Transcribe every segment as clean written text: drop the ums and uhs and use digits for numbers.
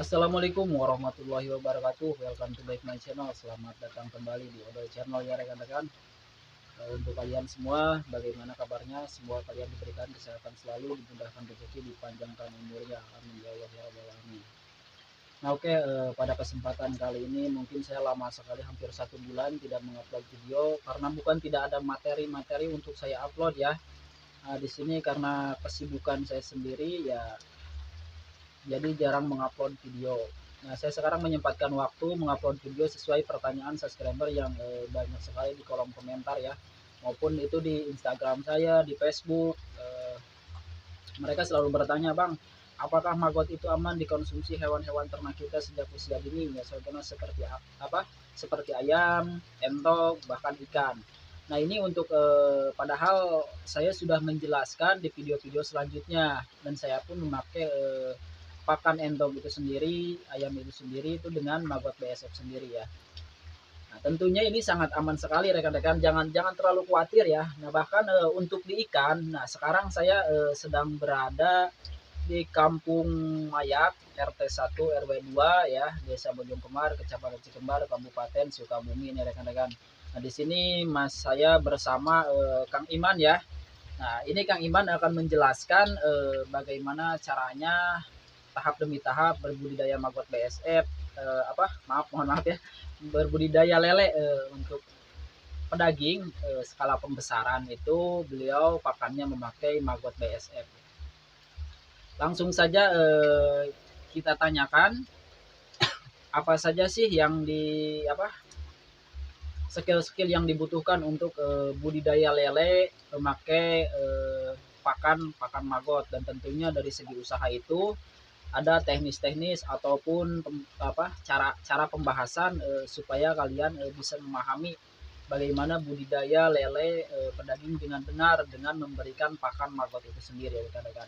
Assalamualaikum warahmatullahi wabarakatuh. Welcome to back my channel. Selamat datang kembali di Odol Channel ya rekan-rekan. Untuk kalian semua, bagaimana kabarnya? Semoga kalian diberikan kesehatan selalu, dimudahkan rezeki, dipanjangkan umurnya. Amin ya Allah ya rabbal alamin. Nah oke, pada kesempatan kali ini mungkin saya lama sekali, hampir 1 bulan tidak mengupload video karena bukan tidak ada materi-materi untuk saya upload ya. Nah, di sini karena kesibukan saya sendiri ya, jadi jarang mengupload video. Nah, saya sekarang menyempatkan waktu mengupload video sesuai pertanyaan subscriber yang banyak sekali di kolom komentar ya, maupun itu di Instagram saya, di Facebook. Mereka selalu bertanya, Bang, apakah maggot itu aman dikonsumsi hewan-hewan ternak kita sejak usia dini? Ya, contohnya seperti apa? Seperti ayam, entok, bahkan ikan. Nah, ini untuk padahal saya sudah menjelaskan di video-video selanjutnya, dan saya pun memakai pakan entok itu sendiri, ayam itu sendiri itu dengan maggot BSF sendiri ya. Nah, tentunya ini sangat aman sekali rekan-rekan, jangan terlalu khawatir ya. Nah, bahkan untuk di ikan, nah sekarang saya sedang berada di Kampung Mayak, RT 1 RW 2 ya, Desa Bojong Kemar, Kecamatan Cikembar, Kabupaten Sukabumi ini rekan-rekan. Nah, di sini Mas saya bersama Kang Iman ya. Nah, ini Kang Iman akan menjelaskan bagaimana caranya tahap demi tahap berbudidaya maggot BSF, mohon maaf ya, berbudidaya lele untuk pedaging skala pembesaran itu beliau pakannya memakai maggot BSF. Langsung saja kita tanyakan apa saja sih yang skill-skill yang dibutuhkan untuk budidaya lele memakai pakan maggot, dan tentunya dari segi usaha itu ada teknis-teknis ataupun cara pembahasan supaya kalian bisa memahami bagaimana budidaya lele pedaging dengan benar dengan memberikan pakan maggot itu sendiri ya rekan-rekan.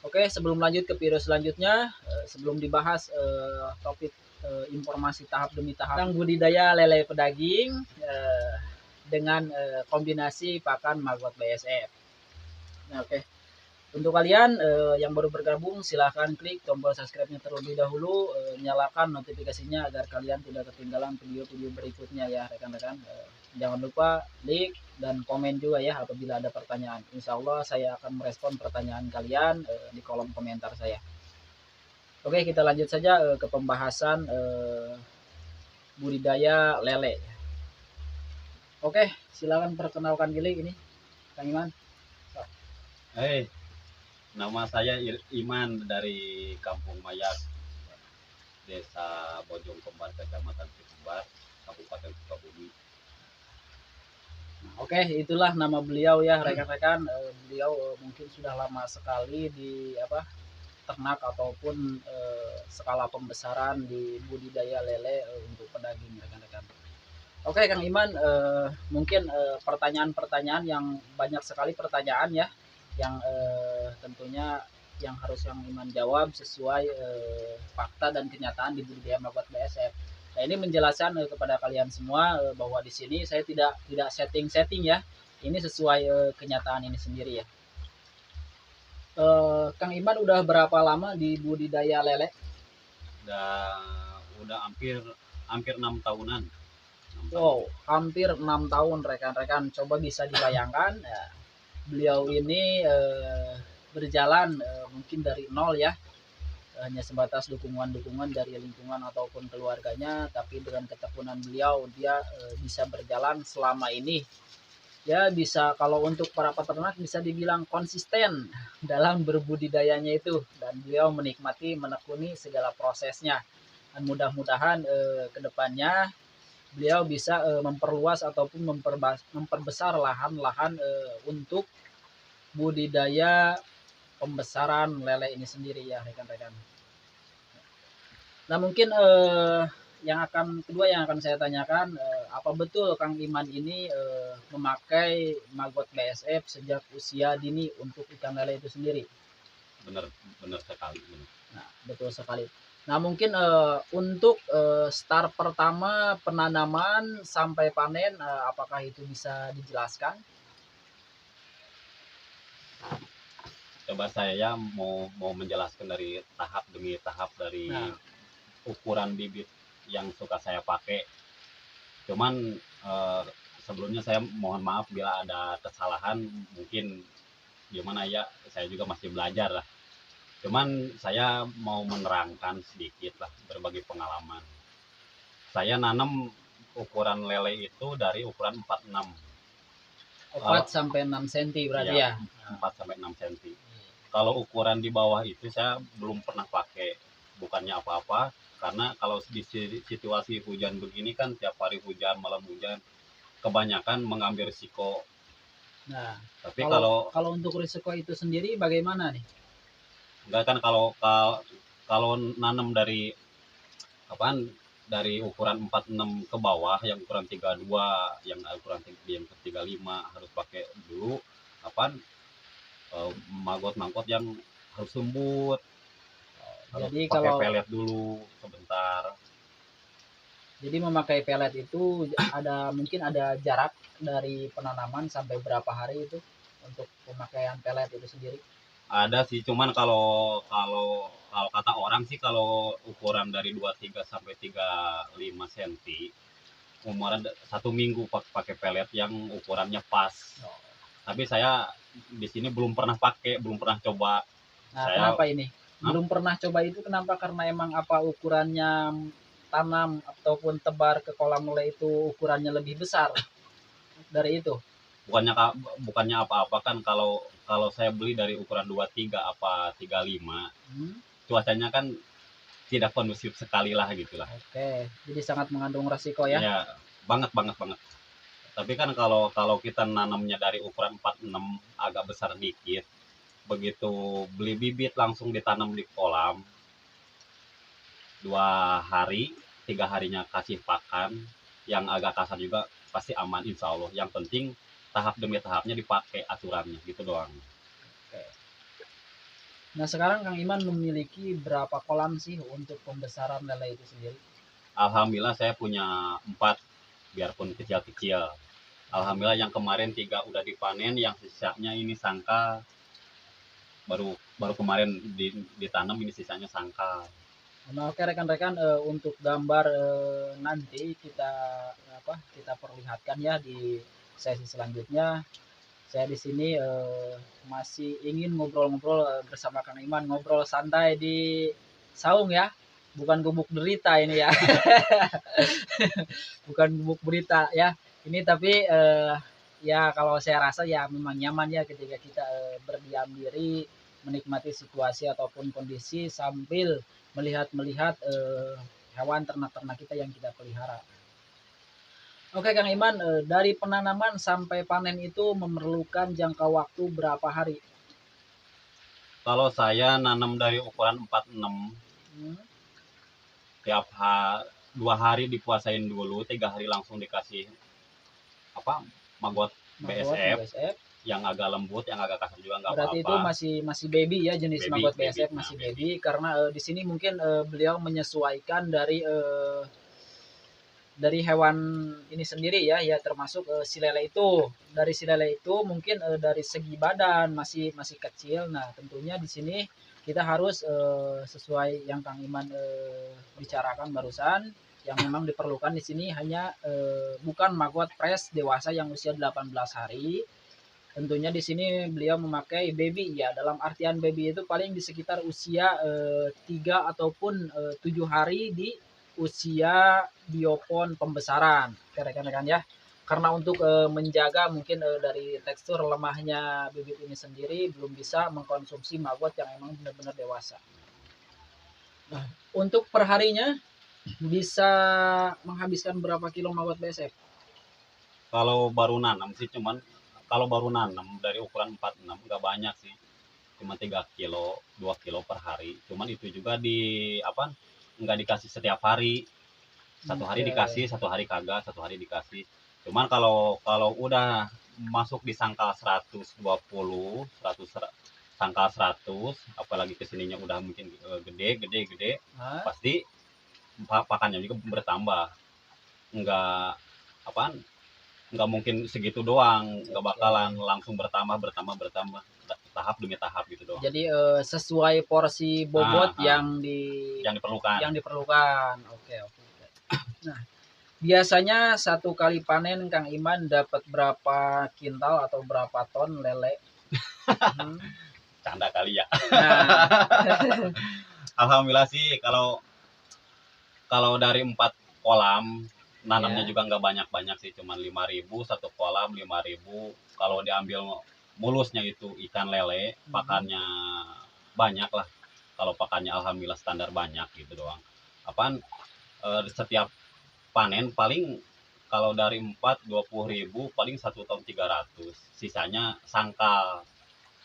Oke, sebelum lanjut ke video selanjutnya, sebelum dibahas topik informasi tahap demi tahap tentang budidaya lele pedaging dengan kombinasi pakan maggot BSF. Nah, oke. Untuk kalian yang baru bergabung, silahkan klik tombol subscribe-nya terlebih dahulu, nyalakan notifikasinya agar kalian tidak ketinggalan video-video berikutnya ya rekan-rekan. Jangan lupa like dan komen juga ya apabila ada pertanyaan. Insya Allah saya akan merespon pertanyaan kalian di kolom komentar saya. Oke, kita lanjut saja ke pembahasan budidaya lele. Oke, silakan perkenalkan diri ini, Kang Iman. Hei, nama saya Iman dari Kampung Mayak, Desa Bojong Kembar, Kecamatan Cikembar, Kabupaten Sukabumi. Oke, itulah nama beliau ya rekan-rekan. Beliau mungkin sudah lama sekali di ternak ataupun skala pembesaran di budidaya lele untuk pedaging rekan-rekan. Oke, Kang Iman, mungkin pertanyaan-pertanyaan yang banyak sekali pertanyaan ya, yang tentunya yang harus Kang Iman jawab sesuai fakta dan kenyataan di budidaya maggot BSF. Nah, ini menjelaskan kepada kalian semua bahwa di sini saya tidak setting-setting ya. Ini sesuai kenyataan ini sendiri ya. Kang Iman udah berapa lama di budidaya lele? Udah hampir 6 tahunan. Wow, hampir 6 tahun rekan-rekan. Coba bisa dibayangkan ya, beliau ini berjalan mungkin dari nol ya, hanya sebatas dukungan-dukungan dari lingkungan ataupun keluarganya, tapi dengan ketekunan beliau dia bisa berjalan selama ini. Ya bisa, kalau untuk para peternak bisa dibilang konsisten dalam berbudidayanya itu, dan beliau menikmati menekuni segala prosesnya. Dan mudah-mudahan kedepannya beliau bisa memperluas ataupun memperbesar lahan-lahan untuk budidaya pembesaran lele ini sendiri ya rekan-rekan. Nah, mungkin yang akan saya tanyakan, apa betul Kang Iman ini memakai maggot BSF sejak usia dini untuk ikan lele itu sendiri? Benar sekali. Nah, betul sekali. Nah, mungkin untuk start pertama penanaman sampai panen, apakah itu bisa dijelaskan? Coba saya mau menjelaskan dari tahap demi tahap dari ukuran bibit yang suka saya pakai. Cuman sebelumnya saya mohon maaf bila ada kesalahan, mungkin gimana ya, saya juga masih belajar lah. Cuman saya mau menerangkan sedikit lah, berbagi pengalaman. Saya nanam ukuran lele itu dari ukuran 46. 4 sampai 6 cm berarti ya. 4 sampai 6 cm. Kalau ukuran di bawah itu saya belum pernah pakai. Bukannya apa-apa, karena kalau di situasi hujan begini kan tiap hari hujan, malam hujan, kebanyakan mengambil risiko. Nah, Tapi kalau untuk risiko itu sendiri bagaimana nih? enggak kan, kalau nanam dari apaan, dari ukuran 46 ke bawah, yang ukuran 32, yang ukuran yang 35 harus pakai dulu apaan, maggot yang harus lembut. Harus Jadi pakai kalau pelet dulu sebentar. jadi memakai pelet itu mungkin ada jarak dari penanaman sampai berapa hari itu untuk pemakaian pelet itu sendiri? Ada sih, cuman kalau kalau kalau kata orang sih, kalau ukuran dari 23 sampai 35 cm, umuran 1 minggu pakai pelet yang ukurannya pas. Oh. Tapi saya di sini belum pernah pakai, belum pernah coba. Nah, kenapa ini? Belum pernah coba itu kenapa? Karena emang apa ukurannya tanam ataupun tebar ke kolam lele itu ukurannya lebih besar dari itu? Bukannya apa-apa kan, kalau saya beli dari ukuran 23 apa 35, cuacanya kan tidak kondusif sekali lah gitulah. Oke, jadi sangat mengandung resiko ya? Ya, banget. Tapi kan kalau kita nanamnya dari ukuran 46 agak besar dikit, begitu beli bibit langsung ditanam di kolam, 2 hari 3 harinya kasih pakan yang agak kasar juga pasti aman insya Allah. Yang penting tahap demi tahapnya dipakai aturannya gitu doang. Oke. Nah, sekarang Kang Iman memiliki berapa kolam sih untuk pembesaran lele itu sendiri? Alhamdulillah saya punya 4, biarpun kecil-kecil. Alhamdulillah yang kemarin 3 udah dipanen, yang sisanya ini sangka baru kemarin ditanam, ini sisanya sangka. Nah, oke rekan-rekan, untuk gambar nanti kita perlihatkan ya di sesi selanjutnya. Saya di sini masih ingin ngobrol-ngobrol bersama Kang Iman, ngobrol santai di saung ya, bukan gubuk derita ini ya. Bukan gubuk berita ya. Ini tapi ya kalau saya rasa ya memang nyaman ya ketika kita berdiam diri menikmati situasi ataupun kondisi sambil melihat hewan ternak-ternak kita yang kita pelihara. Oke Kang Iman, dari penanaman sampai panen itu memerlukan jangka waktu berapa hari? Kalau saya nanam dari ukuran 46, tiap 2 hari dipuasain dulu, 3 hari langsung dikasih maggot BSF yang agak lembut, yang agak kasar juga nggak apa-apa. Berarti itu masih baby ya, jenis maggot BSF masih baby. Karena di sini mungkin beliau menyesuaikan dari hewan ini sendiri ya termasuk si lele itu. Dari si lele itu mungkin dari segi badan masih kecil. Nah, tentunya di sini kita harus sesuai yang Kang Iman bicarakan barusan, yang memang diperlukan di sini hanya bukan maggot fresh dewasa yang usia 18 hari. Tentunya di sini beliau memakai baby ya. Dalam artian baby itu paling di sekitar usia 3 ataupun 7 hari di usia biopon pembesaran, rekan-rekan ya. Karena untuk menjaga mungkin dari tekstur lemahnya bibit ini sendiri belum bisa mengkonsumsi maggot yang emang benar-benar dewasa. Nah, untuk perharinya bisa menghabiskan berapa kilo maggot BSF? Kalau baru nanam sih kalau baru nanam dari ukuran 46 nggak banyak sih, cuma 3 kilo 2 kilo per hari. Cuman itu juga nggak dikasih setiap hari. 1 hari dikasih, 1 hari kagak, 1 hari dikasih. Cuman kalau udah masuk di sangkal 120, 100 sangkal 100, apalagi kesininya udah mungkin gede, pasti pakannya juga bertambah. Nggak mungkin segitu doang, nggak bakalan langsung bertambah. tahap demi tahap gitu doang. Jadi sesuai porsi bobot yang diperlukan. diperlukan. Oke, oke. Nah, biasanya satu kali panen Kang Iman dapat berapa kintal atau berapa ton lele? Canda kali ya. Nah, Alhamdulillah sih kalau dari 4 kolam nanamnya ya. juga nggak banyak-banyak sih, cuman 5.000 satu kolam, 5.000. Kalau diambil mulusnya itu ikan lele, pakannya banyak lah. Kalau pakannya alhamdulillah standar banyak gitu doang. Apaan setiap panen paling kalau dari 4 20.000 paling 1 ton 300. Sisanya sangkal.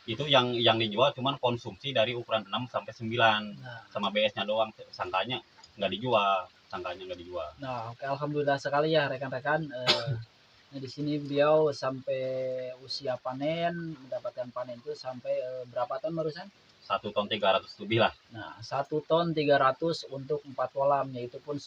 Itu yang dijual cuman konsumsi dari ukuran 6 sampai 9 sama BS-nya doang. Sangkanya nggak dijual. Nah, oke, alhamdulillah sekali ya rekan-rekan. Nah, di sini beliau sampai usia panen, mendapatkan panen itu sampai berapa ton barusan? 1 ton 300 lebih lah. Nah, 1 ton 300 untuk 4 kolam, yaitu pun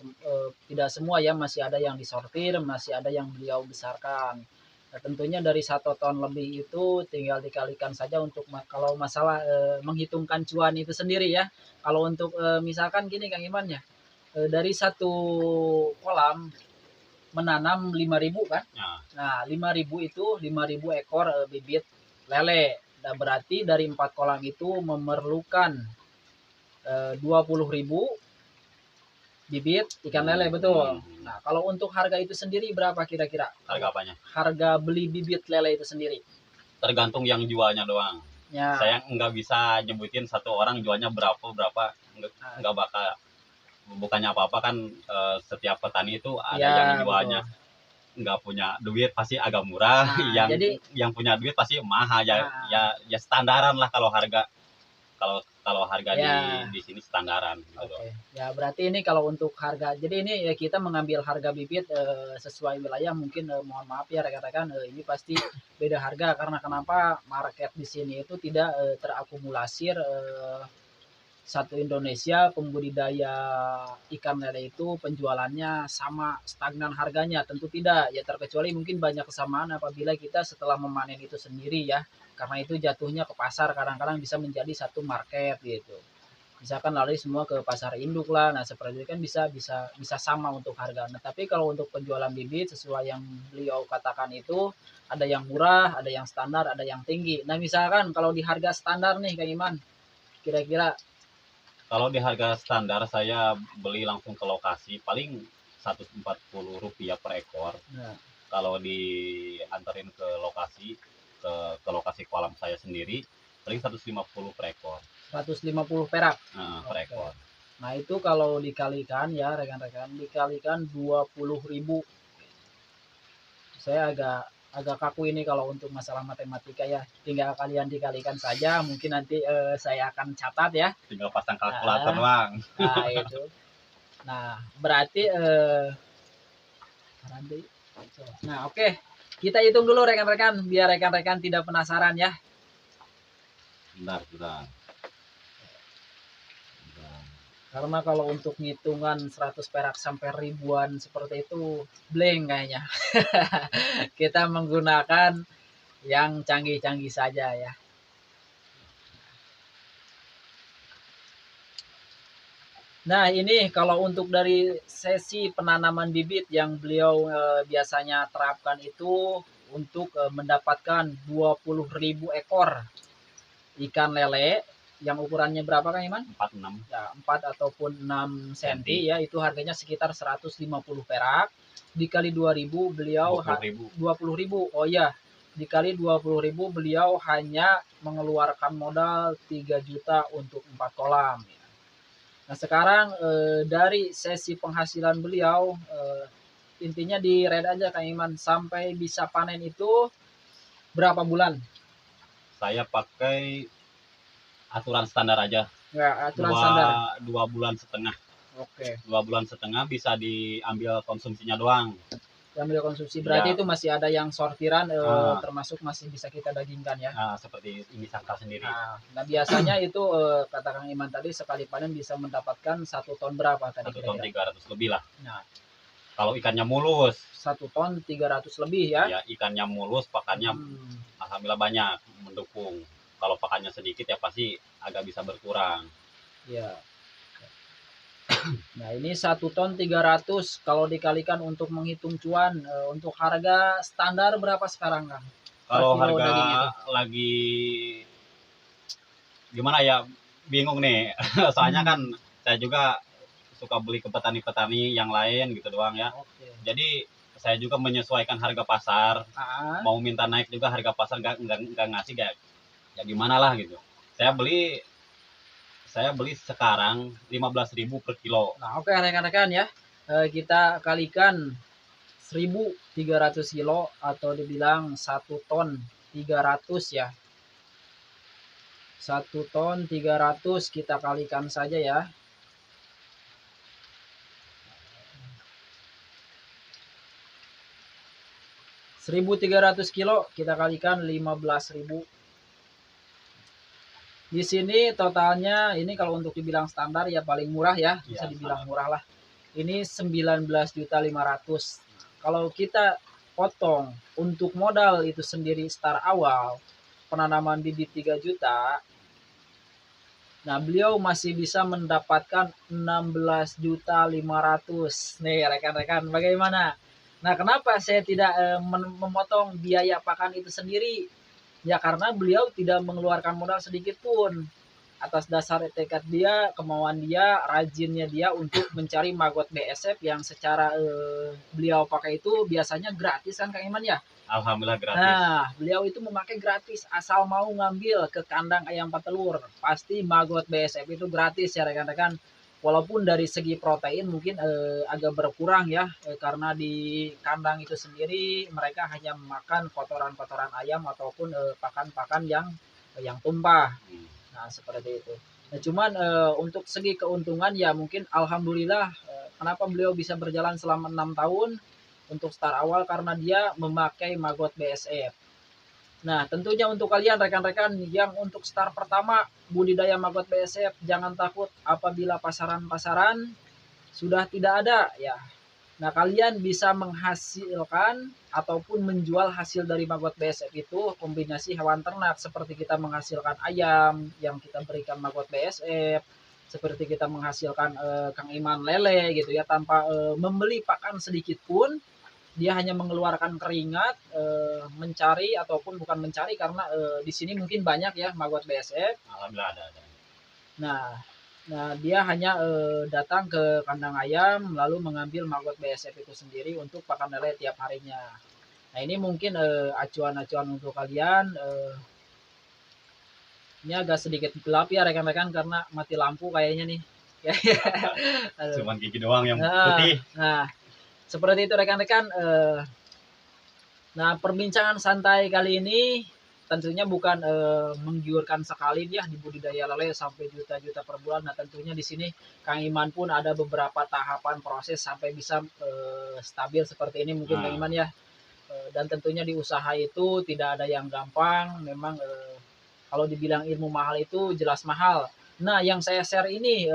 tidak semua ya, masih ada yang disortir, masih ada yang beliau besarkan. Nah, tentunya dari 1 ton lebih itu tinggal dikalikan saja untuk kalau masalah menghitungkan cuan itu sendiri ya. Kalau untuk misalkan gini Kang Iman ya, dari satu kolam menanam 5.000 kan? Nah, 5.000 itu 5.000 ekor bibit lele. Nah, berarti dari 4 kolam itu memerlukan 20.000 bibit ikan lele, betul. Nah, kalau untuk harga itu sendiri berapa kira-kira? Harga apanya? Harga beli bibit lele itu sendiri. Tergantung yang jualnya doang. Ya. Saya nggak bisa nyebutin satu orang jualnya berapa, nggak bakal. Bukannya apa-apa kan, setiap petani itu ada yang jualnya nggak punya duit pasti agak murah, yang punya duit pasti mahal ya. Ya standaran lah kalau harga di sini standaran gitu. Ya berarti ini kalau untuk harga, jadi ini ya kita mengambil harga bibit sesuai wilayah, mungkin mohon maaf ya rekan-rekan, ini pasti beda harga karena kenapa market di sini itu tidak terakumulasi satu Indonesia pembudidaya ikan lele itu penjualannya sama, stagnan harganya, tentu tidak ya, terkecuali mungkin banyak kesamaan apabila kita setelah memanen itu sendiri ya, karena itu jatuhnya ke pasar kadang-kadang bisa menjadi satu market gitu, misalkan lari semua ke pasar induk lah. Nah, seperti itu kan bisa sama untuk harga. Nah, tapi kalau untuk penjualan bibit sesuai yang beliau katakan itu ada yang murah, ada yang standar, ada yang tinggi. Nah, misalkan kalau di harga standar nih Kang Iman, kira-kira kalau di harga standar saya beli langsung ke lokasi paling Rp140 per ekor. Nah, kalau diantarin ke lokasi kolam saya sendiri paling 150 per ekor. 150 perak Per ekor. Nah, itu kalau dikalikan ya rekan-rekan, dikalikan 20.000. Saya agak kaku ini kalau untuk masalah matematika ya, tinggal kalian dikalikan saja, mungkin nanti saya akan catat ya, tinggal pasang kalkulator doang. Nah itu, nah berarti nah oke, kita hitung dulu rekan-rekan biar rekan-rekan tidak penasaran ya. Bentar. Karena kalau untuk ngitungan 100 perak sampai ribuan seperti itu blank kayaknya. Kita menggunakan yang canggih-canggih saja ya. Nah, ini kalau untuk dari sesi penanaman bibit yang beliau biasanya terapkan itu untuk mendapatkan 20.000 ekor ikan lele yang ukurannya berapa Kang Iman? 46. Ya, 4 ataupun 6 cm ya, itu harganya sekitar 150 perak. Dikali 2.000 beliau 20.000. Oh iya, dikali 20.000 beliau hanya mengeluarkan modal 3 juta untuk 4 kolam. Nah, sekarang dari sesi penghasilan beliau intinya di red aja Kang Iman, sampai bisa panen itu berapa bulan? Saya pakai aturan standar aja. Ya, aturan standar. 2 bulan setengah. Oke. 2 bulan setengah bisa diambil konsumsinya doang. Diambil konsumsi berarti ya. Itu masih ada yang sortiran termasuk masih bisa kita dagingkan ya. Seperti ini sangkal sendiri. Nah biasanya itu kata Kang Iman tadi sekali panen bisa mendapatkan 1 ton berapa tadi? 1 ton 300 lebih lah. Nah, kalau ikannya mulus 1 ton 300 lebih ya. Ya, ikannya mulus, pakannya alhamdulillah banyak mendukung. kalau pakannya sedikit ya pasti agak bisa berkurang. Ya. Nah, ini 1 ton 300 kalau dikalikan untuk menghitung cuan, untuk harga standar berapa sekarang, Kang? Per Kalau kilo harga daging itu? lagi gimana ya, bingung nih. Soalnya kan Hmm, saya juga suka beli ke petani-petani yang lain gitu doang ya. oke. Jadi saya juga menyesuaikan harga pasar, Ah, mau minta naik juga harga pasar nggak ngasih kayak ya gimana lah gitu. Saya beli saya beli sekarang 15.000 per kilo. nah oke rekan-rekan ya. Kita kalikan 1.300 kilo atau dibilang 1 ton 300 ya. 1 ton 300 kita kalikan saja ya. 1.300 kilo kita kalikan 15.000. Di sini totalnya ini kalau untuk dibilang standar ya paling murah ya, bisa Ya, dibilang murah lah. Ini 19.500.000. Kalau kita potong untuk modal itu sendiri start awal penanaman bibit 3 juta. Nah, beliau masih bisa mendapatkan 16.500.000. Nih, rekan-rekan, bagaimana? Nah, kenapa saya tidak memotong biaya pakan itu sendiri? Ya karena beliau tidak mengeluarkan modal sedikit pun. Atas dasar tekad dia, kemauan dia, rajinnya dia untuk mencari maggot BSF yang secara beliau pakai itu biasanya gratis kan Kang Iman ya. alhamdulillah gratis. Nah, beliau itu memakai gratis asal mau ngambil ke kandang ayam petelur. Pasti maggot BSF itu gratis ya rekan-rekan. Walaupun dari segi protein mungkin agak berkurang ya karena di kandang itu sendiri mereka hanya makan kotoran-kotoran ayam ataupun pakan-pakan yang tumpah. Hmm. Nah, seperti itu. Nah, cuman untuk segi keuntungan ya mungkin alhamdulillah kenapa beliau bisa berjalan selama 6 tahun untuk start awal karena dia memakai maggot BSF. Nah, tentunya untuk kalian rekan-rekan yang untuk start pertama budidaya maggot BSF jangan takut apabila pasaran-pasaran sudah tidak ada ya. Nah, kalian bisa menghasilkan ataupun menjual hasil dari maggot BSF itu kombinasi hewan ternak seperti kita menghasilkan ayam yang kita berikan maggot BSF, seperti kita menghasilkan Kang Iman lele gitu ya tanpa membeli pakan sedikit pun dia hanya mengeluarkan keringat mencari ataupun bukan mencari karena di sini mungkin banyak ya maggot BSF. Alhamdulillah ada. Nah, dia hanya datang ke kandang ayam lalu mengambil maggot BSF itu sendiri untuk pakan lele tiap harinya. Nah, ini mungkin acuan-acuan untuk kalian. Ini agak sedikit gelap ya rekan-rekan karena mati lampu kayaknya nih. Cuman gigi doang yang Nah, putih. nah, seperti itu rekan-rekan. Nah, perbincangan santai kali ini tentunya bukan menggiurkan sekali ya di budidaya lele sampai juta-juta per bulan. Nah, tentunya di sini Kang Iman pun ada beberapa tahapan proses sampai bisa stabil seperti ini mungkin Kang Iman ya. Dan tentunya di usaha itu tidak ada yang gampang. Memang kalau dibilang ilmu mahal itu jelas mahal. Nah, yang saya share ini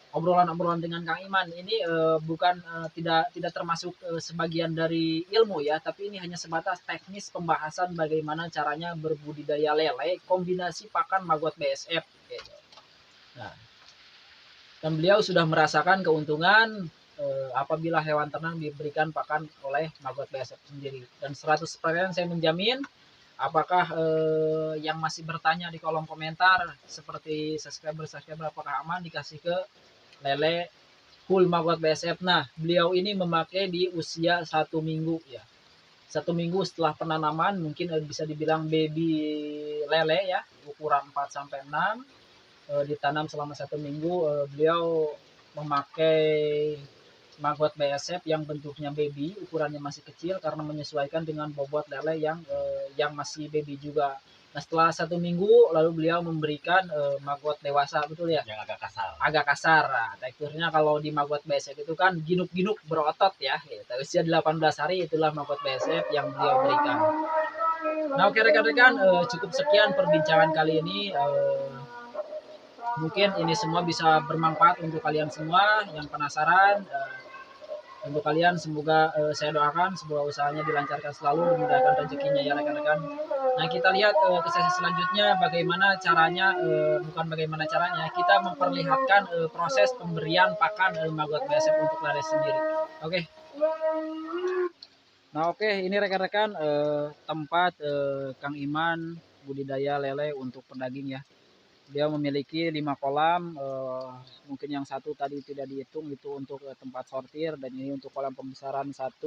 obrolan-obrolan dengan Kang Iman ini bukan tidak termasuk sebagian dari ilmu ya, tapi ini hanya sebatas teknis pembahasan bagaimana caranya berbudidaya lele kombinasi pakan maggot BSF. Gitu. Nah, dan beliau sudah merasakan keuntungan apabila hewan ternak diberikan pakan oleh maggot BSF sendiri. Dan 100% saya menjamin apakah yang masih bertanya di kolom komentar seperti subscriber apakah aman dikasih ke lele full maggot BSF. Nah, beliau ini memakai di usia 1 minggu ya. 1 minggu setelah penanaman mungkin bisa dibilang baby lele ya, ukuran 4 sampai 6 ditanam selama 1 minggu. Beliau memakai maggot BSF yang bentuknya baby, ukurannya masih kecil karena menyesuaikan dengan bobot lele yang masih baby juga. Nah, setelah 1 minggu lalu beliau memberikan maggot dewasa, betul ya? Yang agak kasar. Agak kasar. Nah, teksturnya kalau di maggot BSF itu kan ginuk-ginuk berotot ya. Gitu. Usia 18 hari itulah maggot BSF yang beliau berikan. Nah, oke rekan-rekan, cukup sekian perbincangan kali ini. Mungkin ini semua bisa bermanfaat untuk kalian semua yang penasaran. Untuk kalian semoga saya doakan semoga usahanya dilancarkan selalu, dimudahkan rezekinya ya rekan-rekan. Nah kita lihat ke sesi selanjutnya bagaimana caranya, bukan bagaimana caranya, kita memperlihatkan proses pemberian pakan maggot BSF untuk lele sendiri. Oke. Nah oke, ini rekan-rekan tempat Kang Iman budidaya lele untuk pendaging ya. Dia memiliki 5 kolam, mungkin yang satu tadi tidak dihitung itu untuk tempat sortir, dan ini untuk kolam pembesaran 1,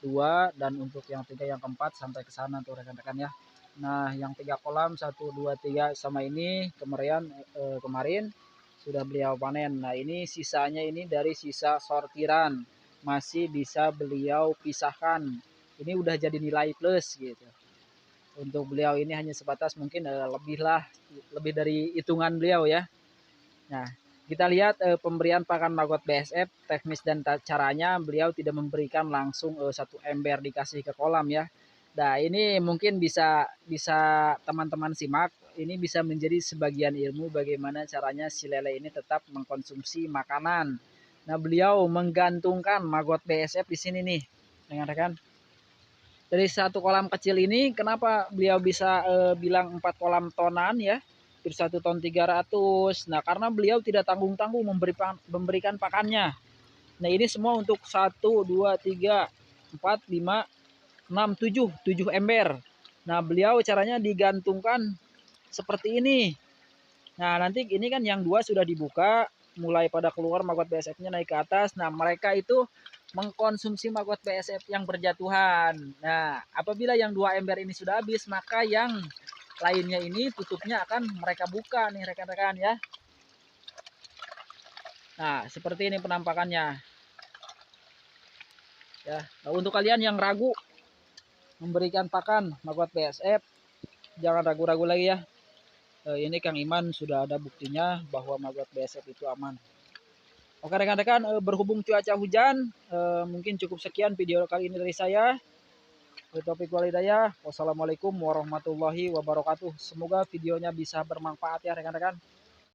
2, dan untuk yang 3 yang keempat sampai ke sana tuh rekan-rekan ya. Nah yang 3 kolam 1, 2, 3 sama ini kemarin sudah beliau panen. Nah ini sisanya ini dari sisa sortiran, masih bisa beliau pisahkan. Ini udah jadi nilai plus gitu. Untuk beliau ini hanya sebatas mungkin lebih dari hitungan beliau ya. Nah, kita lihat pemberian pakan maggot BSF, teknis dan caranya beliau tidak memberikan langsung 1 ember dikasih ke kolam ya. Nah, ini mungkin bisa teman-teman simak, ini bisa menjadi sebagian ilmu bagaimana caranya si lele ini tetap mengkonsumsi makanan. Nah, beliau menggantungkan maggot BSF di sini nih, rekan-rekan. Dari 1 kolam kecil ini kenapa beliau bisa bilang 4 kolam tonan ya, 1 ton 300. Nah karena beliau tidak tanggung-tanggung memberikan pakannya. Nah ini semua untuk 1, 2, 3, 4, 5, 6, 7 ember. Nah beliau caranya digantungkan seperti ini. Nah nanti ini kan yang 2 sudah dibuka, mulai pada keluar maggot BSF-nya naik ke atas. Nah mereka itu mengkonsumsi maggot BSF yang berjatuhan. Nah apabila yang 2 ember ini sudah habis, maka yang lainnya ini tutupnya akan mereka buka nih rekan-rekan ya. Nah seperti ini penampakannya ya. Nah, untuk kalian yang ragu memberikan pakan maggot BSF, jangan ragu-ragu lagi ya. Ini Kang Iman sudah ada buktinya bahwa maggot BSF itu aman. Oke rekan-rekan, berhubung cuaca hujan, mungkin cukup sekian video kali ini dari saya. Taufiq walhidayah. Wassalamualaikum warahmatullahi wabarakatuh. Semoga videonya bisa bermanfaat ya rekan-rekan.